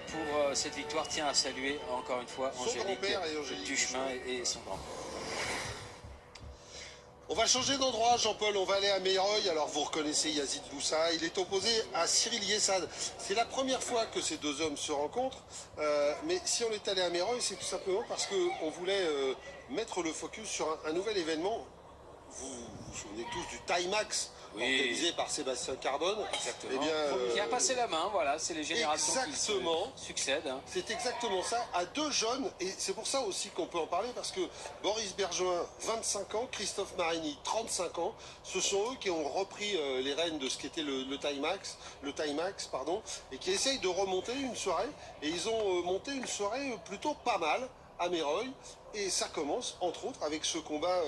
pour cette victoire tient à saluer encore une fois son grand-père et Angélique Duchemin et son grand-père. On va changer d'endroit, Jean-Paul, on va aller à Meyreuil. Alors vous reconnaissez Yazid Boussa, il est opposé à Cyril Yessad. C'est la première fois que ces deux hommes se rencontrent, mais si on est allé à Meyreuil, c'est tout simplement parce qu'on voulait mettre le focus sur un nouvel événement. Vous vous souvenez tous du Timax, organisé par Sébastien Cardone. Exactement. Eh bien, qui a passé la main, voilà, c'est les générations exactement, qui succèdent. Hein. C'est exactement ça, à deux jeunes, et c'est pour ça aussi qu'on peut en parler, parce que Boris Bergevin, 25 ans, Christophe Marény, 35 ans, ce sont eux qui ont repris les rênes de ce qu'était le Timax, et qui essayent de remonter une soirée, et ils ont monté une soirée plutôt pas mal à Meyreuil. Et ça commence, entre autres, avec ce combat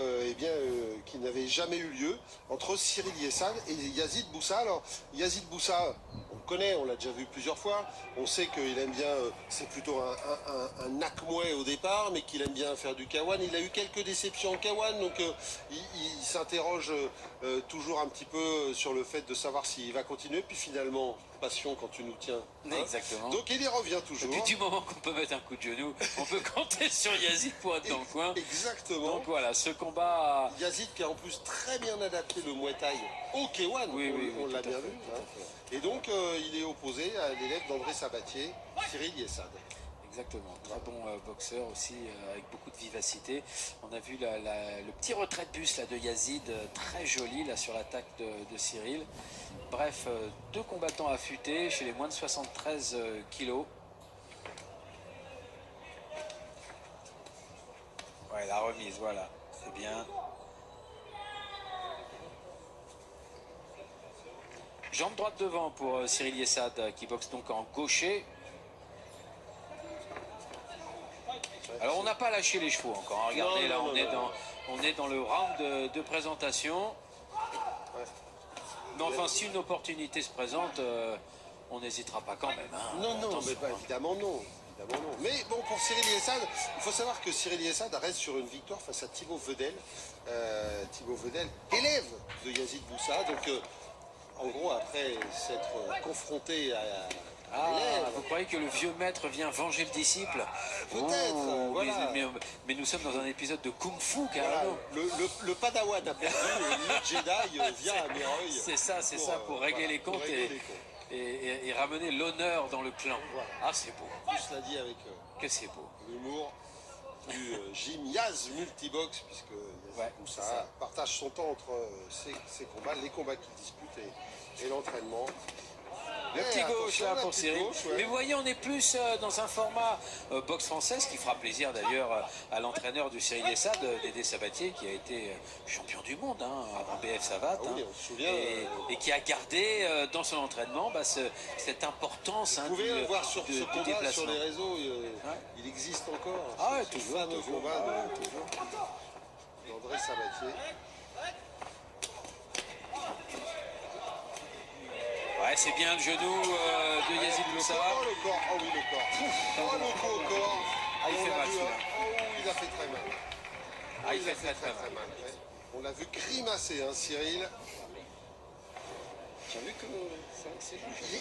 qui n'avait jamais eu lieu entre Cyril Yessad et Yazid Boussa. Alors, Yazid Boussa, on le connaît, on l'a déjà vu plusieurs fois. On sait qu'il aime bien, c'est plutôt un nakmoué au départ, mais qu'il aime bien faire du kawan. Il a eu quelques déceptions en kawan, donc il s'interroge toujours un petit peu sur le fait de savoir s'il va continuer. Puis finalement, passion quand tu nous tiens. Hein. Exactement. Donc il y revient toujours. Et puis du moment qu'on peut mettre un coup de genou, on peut compter sur Yazid pour être dans le coin. Exactement. Donc voilà, ce combat... Yazid qui a en plus très bien adapté le Muay Thai au K1, on l'a bien vu. Hein. Et donc il est opposé à l'élève d'André Sabatier, Cyril Yessad. Exactement, très bon boxeur aussi, avec beaucoup de vivacité. On a vu le petit retrait de bus là, de Yazid, très joli là, sur l'attaque de Cyril. Bref, deux combattants affûtés chez les moins de 73 kilos. Ouais, la remise, voilà, c'est bien. Jambe droite devant pour Cyril Yessad, qui boxe donc en gaucher. Alors on n'a pas lâché les chevaux encore, hein. Regardez, là on est dans le round de présentation. Mais enfin, si une opportunité se présente, on n'hésitera pas quand même. Hein. Non, mais pas, évidemment non. Mais bon, pour Cyril Yessad, il faut savoir que Cyril Yessad reste sur une victoire face à Thibaut Vedel. Thibaut Vedel, élève de Yazid Boussa. Donc, en gros, après s'être confronté à vous croyez que le vieux maître vient venger le disciple? Peut-être, voilà. Mais nous sommes dans un épisode de Kung Fu, carrément. Voilà, le Padawan a perdu, le Jedi vient à Meyreuil. C'est ça, pour régler les comptes et ramener l'honneur dans le clan. Voilà. Ah, c'est beau. Tout cela dit avec que c'est beau. L'humour du gym Yaz Multibox, puisque Yazid Boussa partage son temps entre ses combats, les combats qu'il dispute et l'entraînement. Le petit gauche là pour Cyril. Mais vous voyez, on est plus dans un format boxe française qui fera plaisir d'ailleurs à l'entraîneur du Cyril Yessad, Dédé Sabatier, qui a été champion du monde en BF Savate. Oui, on se souvient, et qui a gardé dans son entraînement cette importance. Vous pouvez le voir sur ce combat sur les réseaux, il existe encore. Ah ouais, toujours. Combat d'André Sabatier. Ouais, c'est bien le genou de Yazid Boussa. Oh, le corps, oh oui, le corps. Oh, le coup au corps. Ah, il fait mal, celui-là. Oh, il a fait très mal. Ah, il fait très mal. Ouais. On l'a vu grimacer, hein, Cyril. J'ai vu que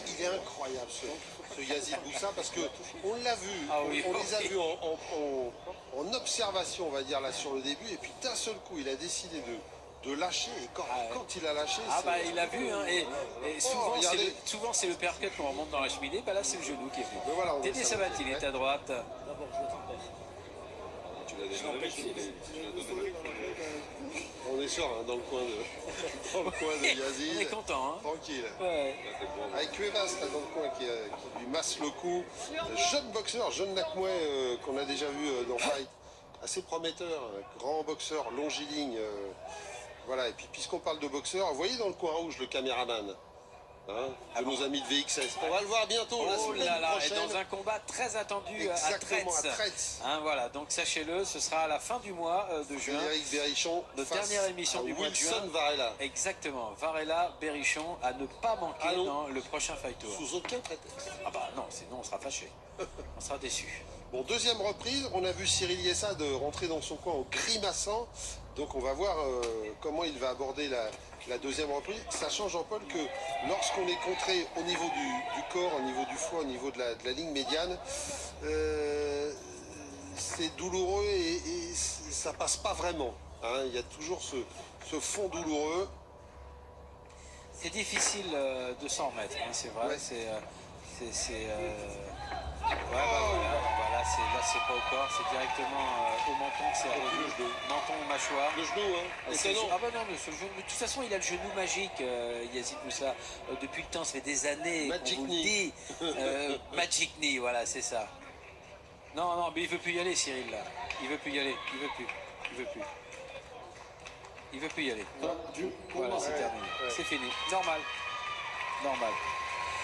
il est incroyable, ce Yazid Boussa, parce qu'on l'a vu, on les a vus en observation, on va dire, là, sur le début, et puis d'un seul coup, il a décidé de lâcher, et quand il a lâché... il a vu, hein, et souvent c'est le percut qu'on remonte dans la cheminée, là c'est le genou qui est venu. Voilà, Dédé Sabatier, il est à droite. Tu l'as déjà donné. On est sûr, hein, dans le coin de Yazid. On est content, hein. Tranquille. Ouais. Avec Cuevas, là, dans le coin, qui lui masse le coup. Jeune boxeur, jeune nakmoué, qu'on a déjà vu dans Fight. Assez prometteur, grand boxeur, longiligne. Voilà, et puis puisqu'on parle de boxeur, vous voyez dans le coin rouge le caméraman de nos amis de VXS. On va le voir bientôt, la semaine prochaine. Et dans un combat très attendu à Traitz. Voilà, donc sachez-le, ce sera à la fin du mois de juin. Frédéric Berrichon, notre dernière émission du mois de juin. Wilson Varela. Exactement, Varela, Berrichon, à ne pas manquer dans le prochain Fight Tour. Sous aucun prétexte. Ah bah non, sinon on sera fâché. On sera déçu. Bon, deuxième reprise, on a vu Cyril Yessad rentrer dans son coin en grimaçant. Donc on va voir comment il va aborder la deuxième reprise, sachant Jean-Paul que lorsqu'on est contré au niveau du corps, au niveau du foie, au niveau de la ligne médiane, c'est douloureux et ça passe pas vraiment. Hein. Il y a toujours ce fond douloureux. C'est difficile de s'en remettre, hein, c'est vrai. Ouais. Voilà, là c'est pas au corps, c'est directement au menton que c'est revenu. Menton, mâchoire. Le genou, hein. Étonnant. Ah bah non, mais de toute façon il a le genou magique, Yazid Moussa. Depuis le temps, ça fait des années Magic qu'on vous le knee. dit. Magic knee, voilà, c'est ça. Non, mais il veut plus y aller, Cyril, là. Il veut plus y aller, il veut plus. Il veut plus y aller. Voilà, c'est terminé. Ouais. C'est fini. Normal.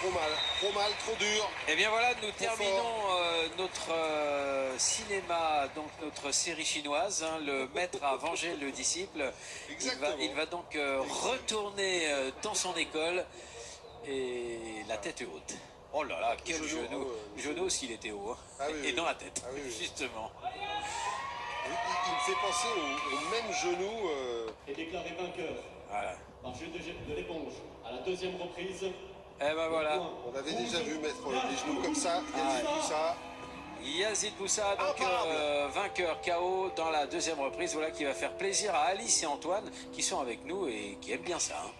Trop mal, trop dur. Et bien voilà, nous Trop terminons notre cinéma, donc notre série chinoise, hein, le maître a vengé le disciple. Exactement. Il va donc retourner dans son école et la tête est haute. Oh là là, quel genou. Genou s'il était haut. Hein. Ah oui, et oui. dans la tête, Ah oui, oui. justement. Il me fait penser au même genou. Est déclaré vainqueur Voilà. par jeu de l'éponge à la deuxième reprise. Et ben voilà. On avait déjà vu mettre les genoux comme ça. Yazid Moussa. Yazid Moussa, donc vainqueur KO dans la deuxième reprise. Voilà qui va faire plaisir à Alice et Antoine qui sont avec nous et qui aiment bien ça. Hein.